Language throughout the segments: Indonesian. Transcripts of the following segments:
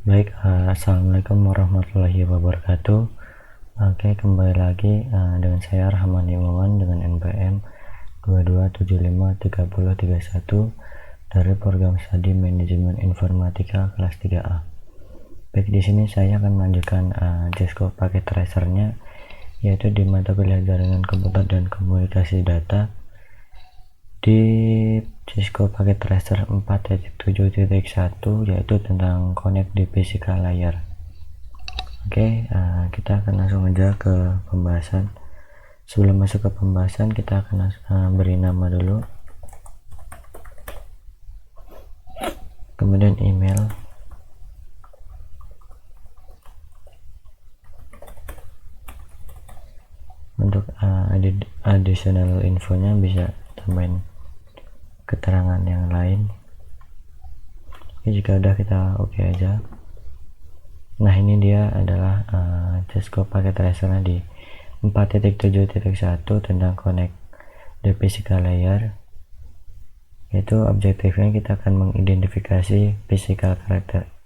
Baik, assalamualaikum warahmatullahi wabarakatuh. Oke, kembali lagi dengan saya Rahman Imawan dengan NPM 22753031 dari program studi manajemen informatika kelas 3A. Baik, di sini saya akan melanjutkan Cisco paket tracernya, yaitu di mata kuliah jaringan komputer dan komunikasi data di Cisco paket tracer 4.7.1, yaitu tentang connect di physical layer. Oke, kita akan langsung aja ke pembahasan. Sebelum masuk ke pembahasan, kita akan beri nama dulu, kemudian email, untuk additional infonya bisa tambahin keterangan yang lain. Oke, jika udah kita oke aja. Nah, ini dia adalah Cisco paket tracernya di 4.7.1 tentang connect the physical layer, yaitu objektifnya kita akan mengidentifikasi physical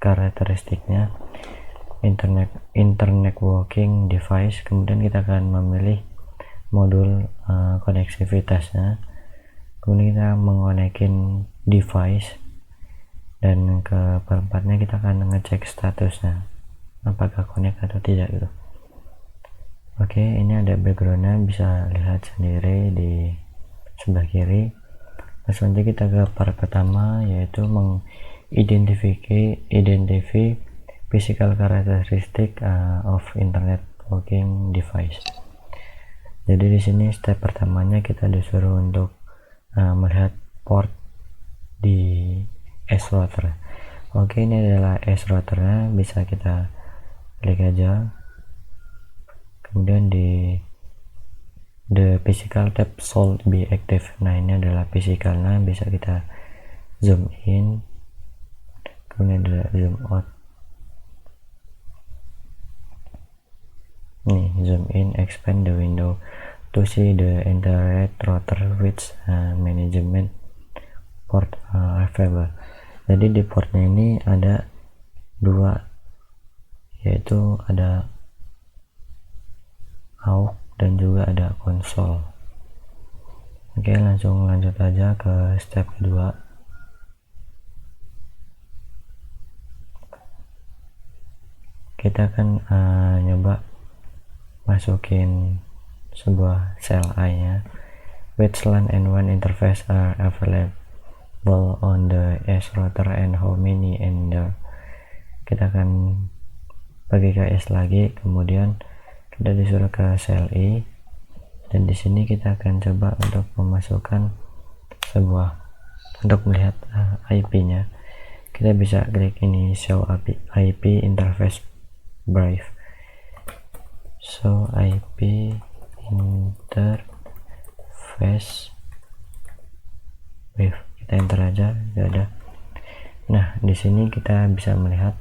karakteristiknya internet working device. Kemudian kita akan memilih modul koneksivitasnya, kemudian kita mengonekin device, dan keempatnya kita akan ngecek statusnya apakah connect atau tidak gitu. Oke, ini ada backgroundnya, bisa lihat sendiri di sebelah kiri. Langsung aja kita ke part pertama, yaitu identify physical characteristic of internet working device. Jadi di sini step pertamanya kita disuruh untuk melihat port di S router. Oke, ini adalah S routernya, bisa kita klik aja, kemudian di the physical tab should be active. Nah, ini adalah physicalnya, bisa kita zoom in, kemudian ada zoom out. Nih, zoom in, expand the window to see the internet router which management port available. Jadi di portnya ini ada dua, yaitu ada AUX dan juga ada konsol. Oke, langsung lanjut aja ke step kedua. Kita akan nyoba masukin sebuah CLI nya, which LAN and WAN interface are available on the S router and how many ender. Kita akan bagi ke S lagi, kemudian kita disuruh ke CLI, dan di sini kita akan coba untuk memasukkan sebuah, untuk melihat IP-nya. Kita bisa klik ini, show IP interface brief, show IP interface brief. Kita enter aja, sudah ada. Nah, di sini kita bisa melihat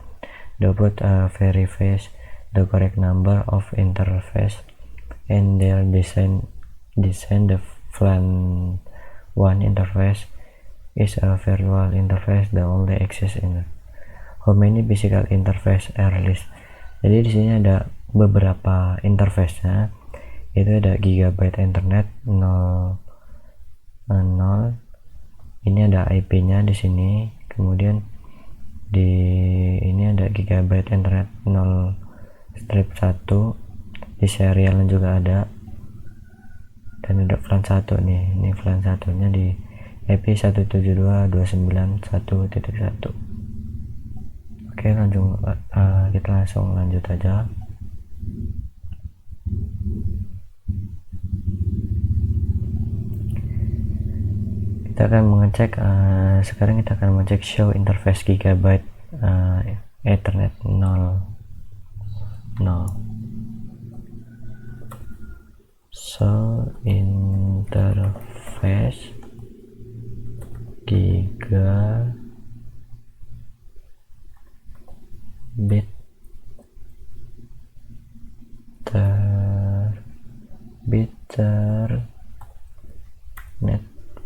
double verifies the correct number of interface and their design the plan one interface is a virtual interface that only exists in how many physical interface are list. Jadi di sini ada beberapa interface-nya, itu ada gigabyte internet 0, ini ada IP-nya di sini, kemudian di ini ada gigabyte internet 0/1, di serialnya juga ada, dan ada VLAN 1 nih, ini VLAN 1-nya di IP 172.29.1.1. Oke, kita langsung lanjut aja. Kita akan mengecek, sekarang kita akan mengecek show interface gigabyte ethernet 0. So interface gigabit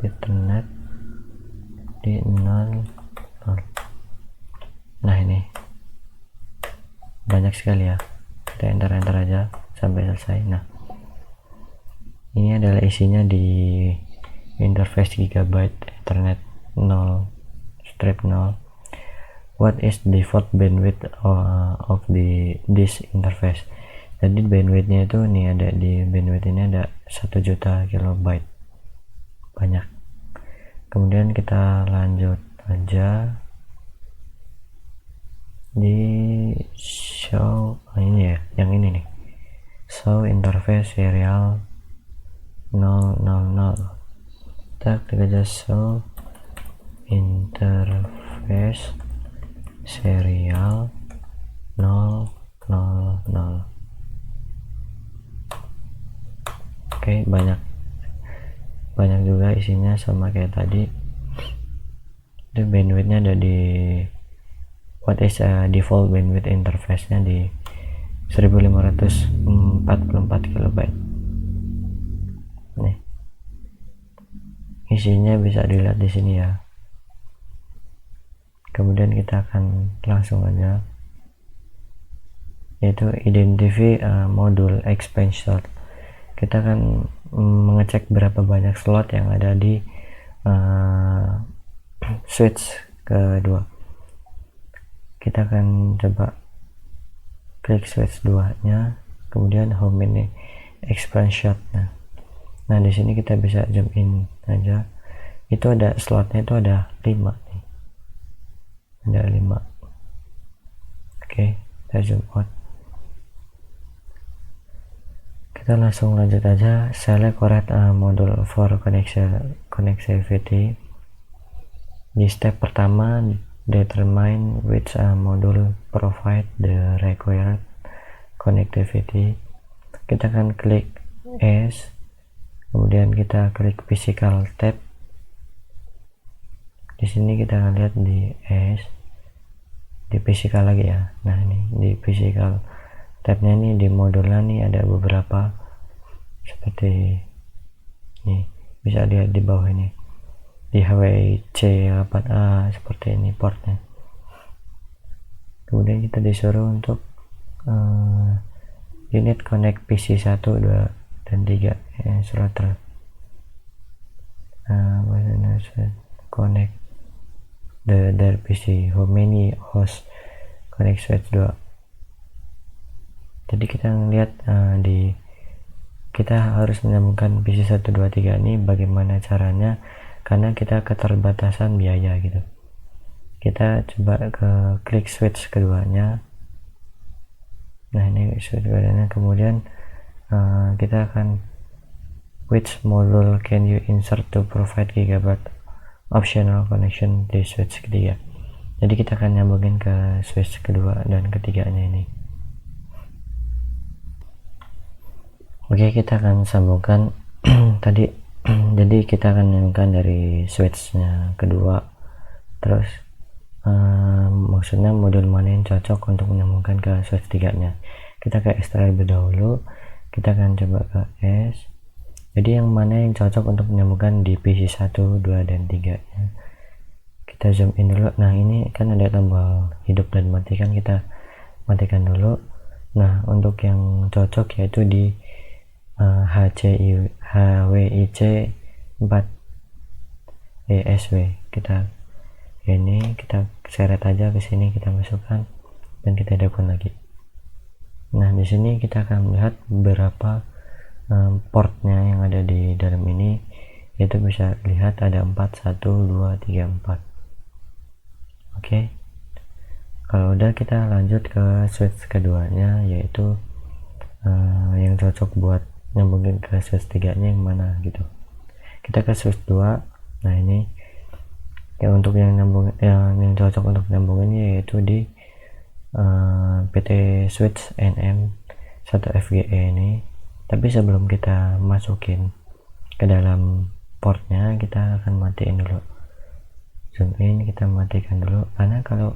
Ethernet di 0. Nah, ini banyak sekali ya, kita enter aja sampai selesai. Nah, ini adalah isinya di interface Gigabyte Ethernet 0 strip 0. What is default bandwidth of this interface? Jadi bandwidthnya itu nih, ada di bandwidth ini ada 1 juta kilobyte, banyak. Kemudian kita lanjut aja di show ini ya, yang ini nih, show interface serial 000. Kita klik aja show interface serial 000. Oke, banyak juga isinya, sama kayak tadi. Itu bandwidthnya ada di what is default bandwidth interface nya di 1544 kilobyte. Nih, isinya bisa dilihat di sini ya. Kemudian kita akan langsung aja, yaitu identify modul expansion. Kita akan mengecek berapa banyak slot yang ada di switch kedua. Kita akan coba klik switch 2 nya, kemudian home ini expansion. Nah di sini kita bisa zoom in aja, itu ada slotnya, itu ada 5 nih, ada 5. Oke, kita zoom out. Kita langsung lanjut aja, select correct module for connectivity. Di step pertama, determine which module provide the required connectivity. Kita akan klik S, kemudian kita klik physical tab. Di sini kita akan lihat di S, di physical lagi ya. Nah ini di physical tabnya nih, di modulnya nih ada beberapa seperti ini, bisa lihat di bawah ini di HWC8A seperti ini portnya. Kemudian kita disuruh untuk unit connect PC 1, 2, dan 3 router connect the PC, how many host connect switch 2. Jadi kita lihat kita harus menyambungkan PC 1, 2, 3 ini bagaimana caranya, karena kita keterbatasan biaya gitu. Kita coba ke klik switch keduanya. Nah ini switch keduanya. Kemudian kita akan which module can you insert to provide gigabyte optional connection di switch ketiga. Jadi kita akan nyambungin ke switch kedua dan ketiganya ini. Oke, kita akan sambungkan tadi. Jadi kita akan nyambungkan dari switchnya kedua, terus maksudnya modul mana yang cocok untuk menyambungkan ke switch 3 nya. Kita ke extract terlebih dahulu, kita akan coba ke S. Jadi yang mana yang cocok untuk menyambungkan di PC 1, 2, dan 3 nya. Kita zoom in dulu. Nah ini kan ada tombol hidup dan matikan, kita matikan dulu. Nah untuk yang cocok yaitu di HWIC 4 ESW. Kita ini kita seret aja ke sini, kita masukkan dan kita hidupkan lagi. Nah di sini kita akan melihat beberapa portnya yang ada di dalam ini, yaitu bisa lihat ada 4, 1, 2, 3, 4. Oke, kalau udah kita lanjut ke switch keduanya, yaitu yang cocok buat nyambungin ke switch 3 nya yang mana gitu. Kita ke switch 2. Nah ini ya, untuk yang nyambung yang cocok untuk nyambunginnya yaitu di PT switch NM1FGE ini. Tapi sebelum kita masukin ke dalam portnya, kita akan matiin dulu. Zoom in, kita matikan dulu, karena kalau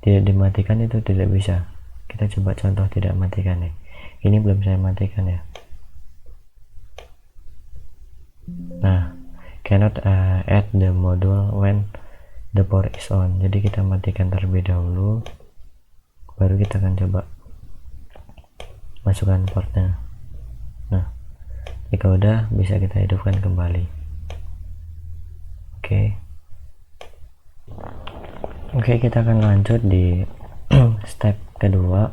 tidak dimatikan itu tidak bisa. Kita coba contoh tidak matikan ya. Ini belum saya matikan ya. Nah, cannot add the module when the port is on. Jadi kita matikan terlebih dahulu, baru kita akan coba masukkan portnya. Nah, jika udah bisa kita hidupkan kembali. Oke, kita akan lanjut di step kedua,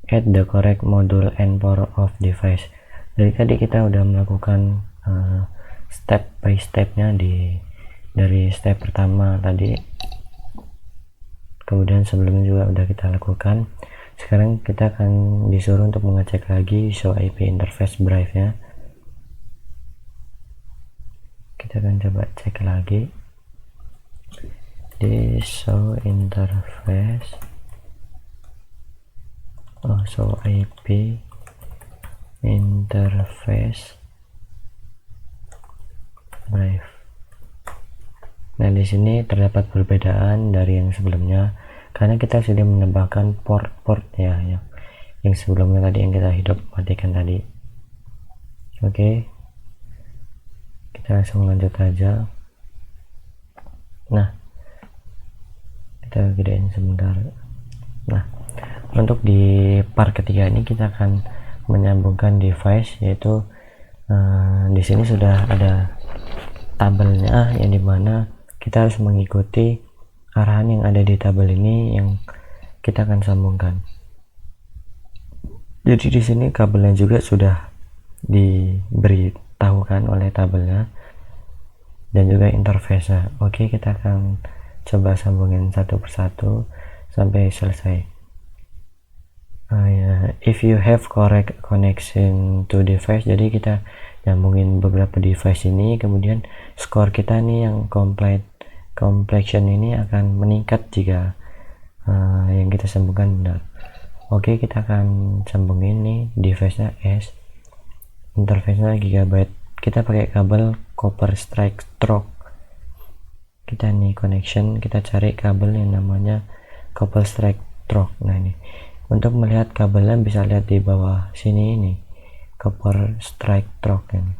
add the correct module and power off device. Jadi tadi kita udah melakukan step by stepnya dari step pertama tadi, kemudian sebelumnya juga udah kita lakukan. Sekarang kita akan disuruh untuk mengecek lagi show IP interface drive nya. Kita akan coba cek lagi di show interface, show IP interface drive. Nah, di sini terdapat perbedaan dari yang sebelumnya karena kita sudah menambahkan port ya, yang sebelumnya tadi yang kita hidup matikan tadi. Oke, kita langsung lanjut aja. Nah, kita gedein sebentar. Nah, untuk di part ketiga ini kita akan menyambungkan device, yaitu di sini sudah ada tabelnya, yang dimana kita harus mengikuti arahan yang ada di tabel ini yang kita akan sambungkan. Jadi di sini kabelnya juga sudah diberitahukan oleh tabelnya dan juga interface-nya. Oke, kita akan coba sambungin satu persatu sampai selesai. If you have correct connection to device, jadi kita nyambungin beberapa device ini, kemudian skor kita nih yang completion ini akan meningkat jika yang kita sambungkan benar. Oke, kita akan sambungin nih device nya S, interface nya gigabyte. Kita pakai kabel copper strike stroke. Kita nih connection, kita cari kabel yang namanya copper strike stroke. Nah, ini untuk melihat kabelnya bisa lihat di bawah sini, ini copper strike stroke ini.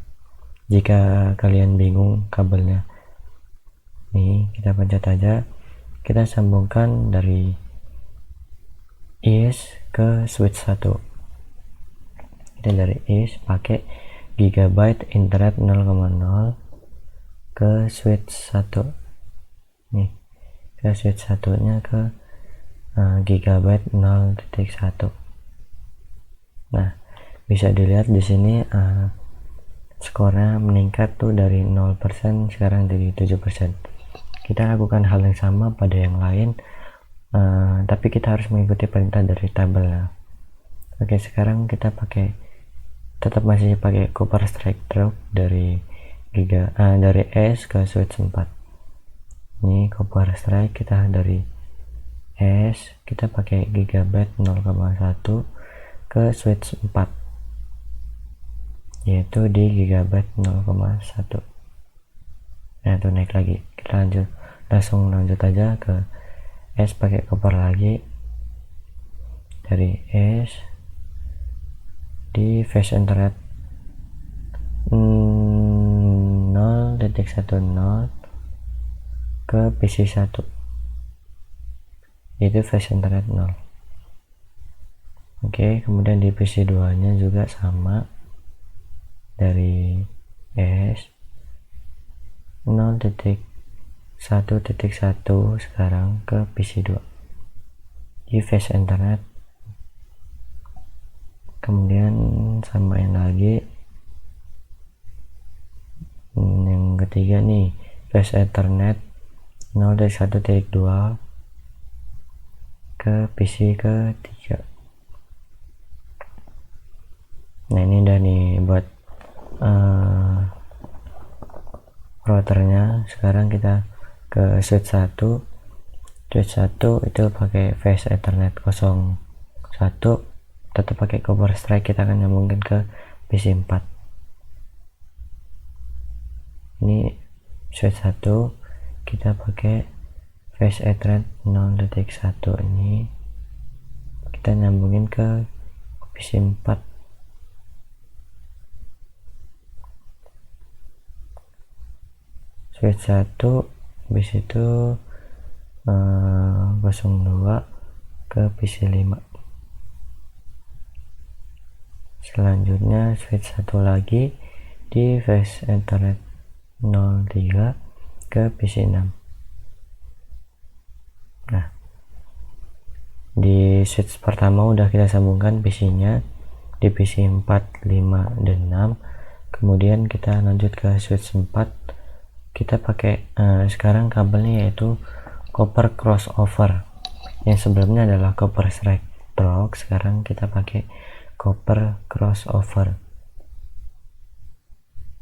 Jika kalian bingung kabelnya, nih kita pencet aja, kita sambungkan dari is ke switch 1. Kita dari is pakai gigabyte internet 0,0 ke switch 1 nih, ke switch 1 nya ke gigabyte 0.1. Nah, bisa dilihat di sini skornya meningkat tuh dari 0% sekarang jadi 7%. Kita lakukan hal yang sama pada yang lain, tapi kita harus mengikuti perintah dari tabelnya. Oke, sekarang kita tetap masih pakai copper strike stroke dari S ke switch 4. Ini copper strike kita dari S, kita pakai gigabyte 0,1 ke switch 4, yaitu di gigabyte 0,1. Nah, itu naik lagi. Kita langsung lanjut aja ke S, pakai copper lagi dari S di fast internet 0.10 ke PC 1, yaitu fast internet 0. Oke, kemudian di PC 2 nya juga sama, dari S 0.1.1 sekarang ke PC 2 di fast internet. Kemudian samain lagi yang ketiga nih, fast ethernet 0.1.2 ke PC ke 3. Nah, ini udah nih buat routernya. Sekarang kita ke switch 1 itu pakai fast ethernet 01, tetap pakai copper strike. Kita akan nyambungin ke PC 4. Ini switch 1 kita pakai fast ethernet 0.1, ini kita nyambungin ke PC 4. Switch 1 habis itu 02 ke PC 5. Selanjutnya switch satu lagi di flash Ethernet 03 ke PC 6. Nah, di switch pertama udah kita sambungkan PC-nya di PC 4, 5, dan 6. Kemudian kita lanjut ke switch 4. Kita pakai sekarang kabelnya yaitu copper crossover. Yang sebelumnya adalah copper straight drop, sekarang kita pakai copper crossover.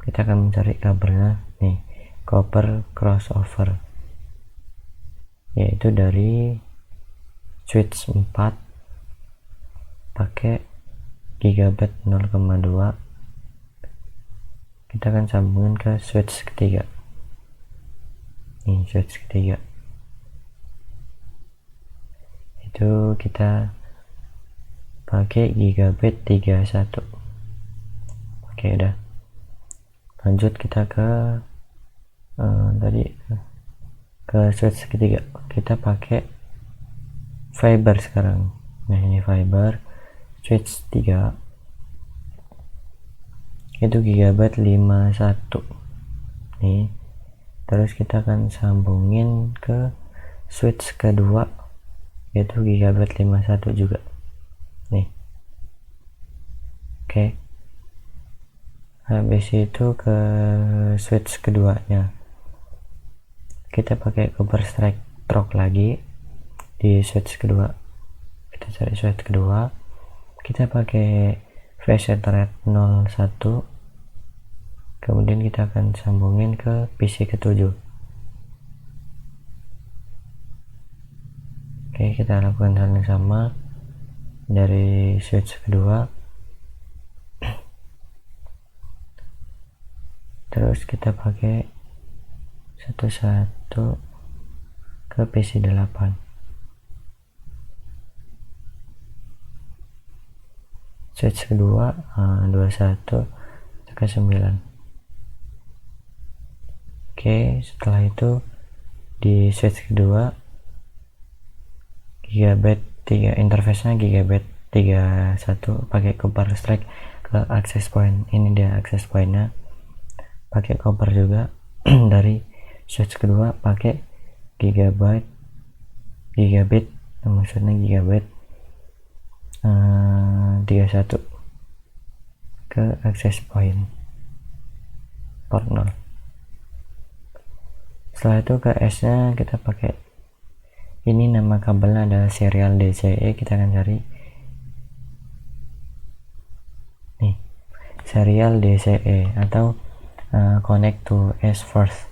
Kita akan mencari kabelnya nih, copper crossover, yaitu dari switch 4 pakai gigabit 0,2. kita akan sambungin ke switch ketiga. Ini switch ketiga, itu kita pakai gigabit 31. Oke, udah. Lanjut kita ke tadi ke switch ketiga, kita pakai fiber sekarang. Nah, ini fiber switch 3 itu gigabit 51 nih. Terus kita akan sambungin ke switch kedua yaitu gigabit 51 juga nih. Oke, habis itu ke switch keduanya kita pakai copper straight drop lagi di switch kedua. Kita cari switch kedua, kita pakai flash Ethernet 01, kemudian kita akan sambungin ke PC ke-7. Oke, kita lakukan hal yang sama dari switch kedua. Terus kita pakai satu-satu ke PC 8. Switch kedua 21 ke 9. Oke, setelah itu di switch kedua gigabit 3, interface-nya gigabit 31 pakai copper straight ke access point. Ini dia access point-nya, pakai copper juga. Dari switch kedua pakai gigabit maksudnya gigabit 31 ke access point port 0. Setelah itu ke S nya kita pakai ini, nama kabelnya adalah serial DCE. Kita akan cari nih, serial DCE atau connect to S first.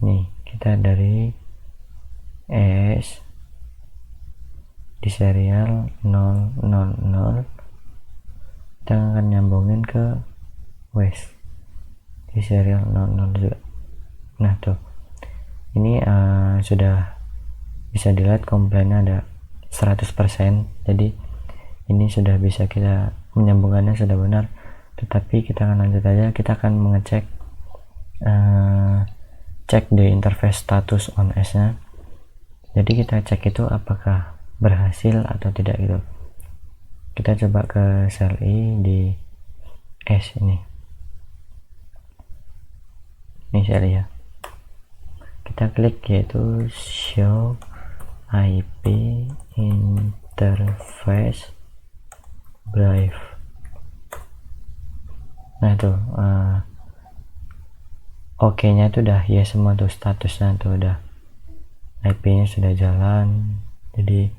Nih, kita dari S di serial 000 kita akan nyambungin ke West di serial 00 juga. Nah, tuh ini sudah bisa dilihat komplainnya ada 100%, jadi ini sudah bisa kita menyambungkannya sudah benar. Tetapi kita akan lanjut aja, kita akan mengecek cek di interface status on S nya. Jadi kita cek itu apakah berhasil atau tidak gitu. Kita coba ke sel I di S ini sel I ya, kita klik yaitu show IP interface drive. Nah, itu oke nya itu udah ya semua tuh, statusnya tuh udah, IP nya sudah jalan. Jadi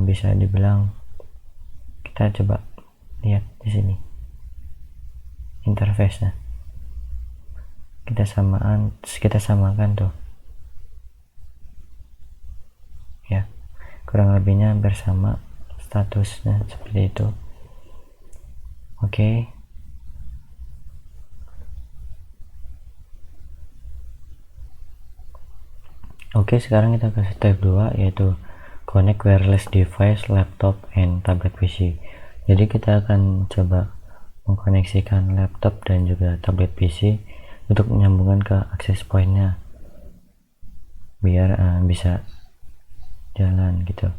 bisa dibilang, kita coba lihat di sini interface nya, kita samakan tuh ya, kurang lebihnya hampir sama statusnya seperti itu. Oke, sekarang kita ke step 2 yaitu connect wireless device, laptop, and tablet PC. Jadi kita akan coba mengkoneksikan laptop dan juga tablet PC untuk menyambungkan ke access point-nya biar bisa jalan gitu.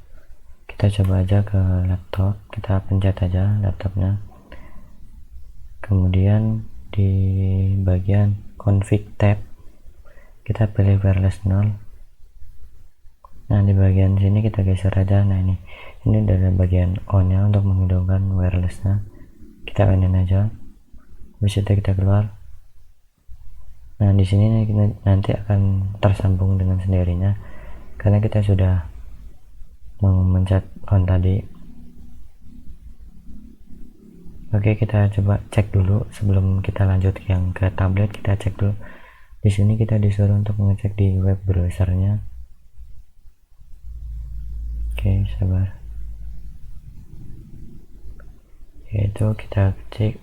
Kita coba aja ke laptop, kita pencet aja laptopnya, kemudian di bagian config tab kita pilih wireless 0. Nah di bagian sini kita geser aja. Nah ini dari bagian on nya untuk menghidupkan wirelessnya, kita onin aja. Habis itu kita keluar. Nah di sini nanti akan tersambung dengan sendirinya karena kita sudah memencet on tadi. Oke, kita coba cek dulu sebelum kita lanjut yang ke tablet. Kita cek dulu. Di sini kita disuruh untuk mengecek di web browsernya. Oke, sabar. Yaitu kita cek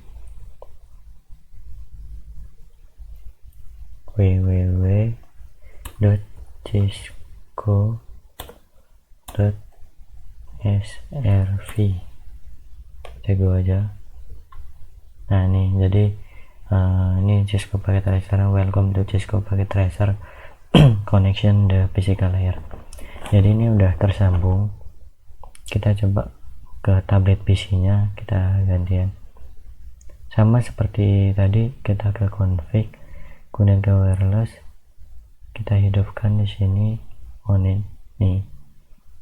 www.cisco.srv. Tegu aja. Nah ini jadi ini Cisco Packet Tracer. Welcome to Cisco Packet Tracer connection the physical layer. Jadi ini udah tersambung. Kita coba ke tablet PC nya, kita gantian sama seperti tadi, kita ke config, kemudian ke wireless, kita hidupkan di sini on nih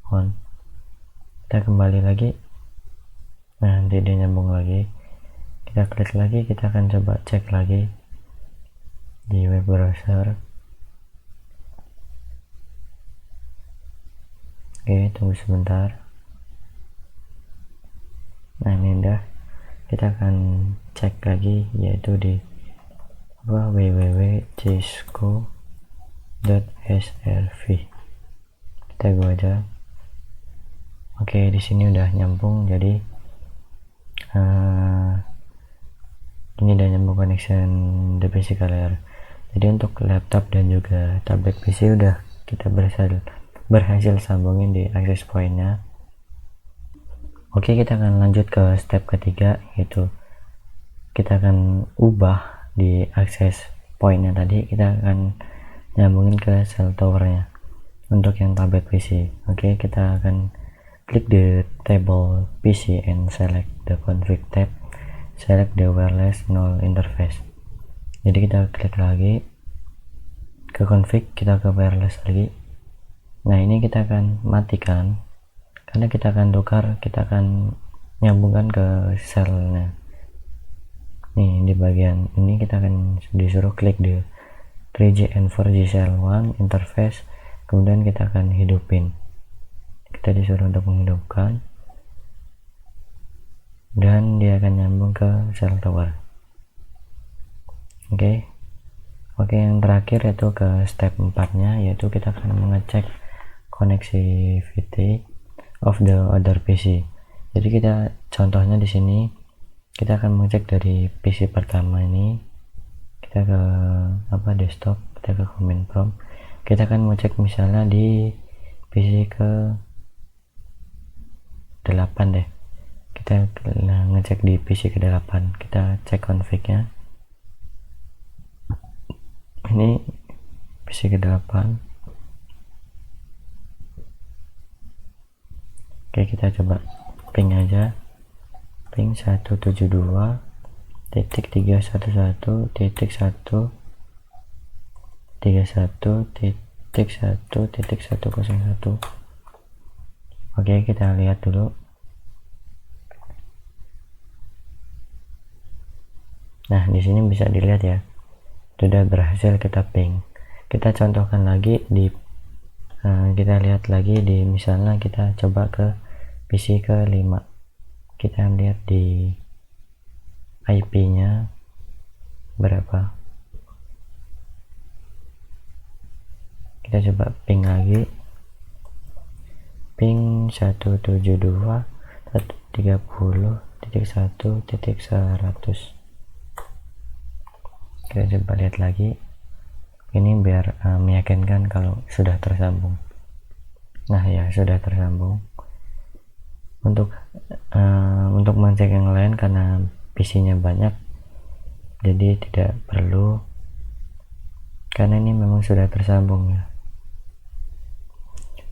on. Kita kembali lagi. Nah nanti dia nyambung lagi, kita klik lagi, kita akan coba cek lagi di web browser. Oke, tunggu sebentar. Nah ini udah, kita akan cek lagi yaitu di www.cisco.srv. Kita go aja. Oke, di sini udah nyambung. Jadi ini udah nyambung connection the physical layer. Jadi untuk laptop dan juga tablet PC udah kita berhasil sambungin di access point-nya. Oke, kita akan lanjut ke step ketiga, yaitu kita akan ubah di access point-nya tadi, kita akan nyambungin ke cell tower-nya untuk yang tablet PC. Oke, kita akan klik the table PC and select the config tab, select the wireless 0 interface. Jadi kita klik lagi ke config, kita ke wireless lagi. Nah ini kita akan matikan karena kita akan tukar, kita akan nyambungkan ke selnya. Nih di bagian ini kita akan disuruh klik di 3G and 4G cell 1 interface, kemudian kita akan hidupin. Kita disuruh untuk menghidupkan dan dia akan nyambung ke cell tower. Oke, yang terakhir yaitu ke step 4 nya, yaitu kita akan mengecek connectivity of the other PC. Jadi kita contohnya di sini kita akan mengecek dari PC pertama ini, kita ke desktop, kita ke command prompt, kita akan mengecek misalnya di PC ke 8 deh, kita ngecek di PC ke 8, kita cek config-nya. Ini PC ke 8. Oke, kita coba ping aja, ping 172.311.1.1.1.101. Oke, kita lihat dulu. Nah di sini bisa dilihat ya, sudah berhasil kita ping. Kita contohkan lagi di kita lihat lagi di misalnya kita coba ke PC ke 5, kita lihat di IP nya berapa, kita coba ping lagi, ping 172.130.1.100. kita coba lihat lagi ini biar meyakinkan kalau sudah tersambung. Nah ya, sudah tersambung. Untuk mengecek yang lain karena PC nya banyak, jadi tidak perlu, karena ini memang sudah tersambung ya.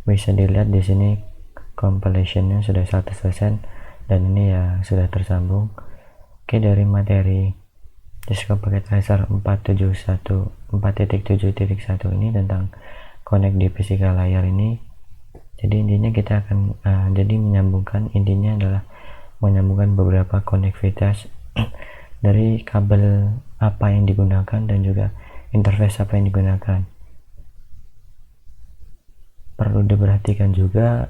Bisa dilihat di sini completionnya sudah 100% dan ini ya sudah tersambung. Oke, dari materi Cisco Packet Tracer 4.7.1 ini tentang connect di physical layer ini. Jadi intinya kita akan intinya adalah menyambungkan beberapa konektivitas dari kabel apa yang digunakan dan juga interface apa yang digunakan. Perlu diperhatikan juga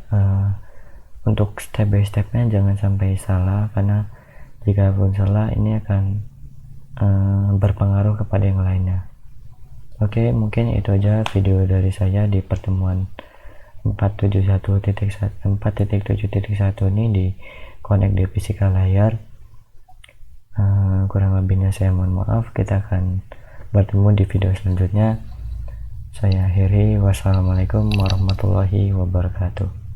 untuk step by stepnya jangan sampai salah, karena jika pun salah ini akan berpengaruh kepada yang lainnya. Oke, mungkin itu aja video dari saya di pertemuan 4.7.1 ini di connect di physical layer. Kurang lebihnya saya mohon maaf. Kita akan bertemu di video selanjutnya. Saya akhiri, wassalamualaikum warahmatullahi wabarakatuh.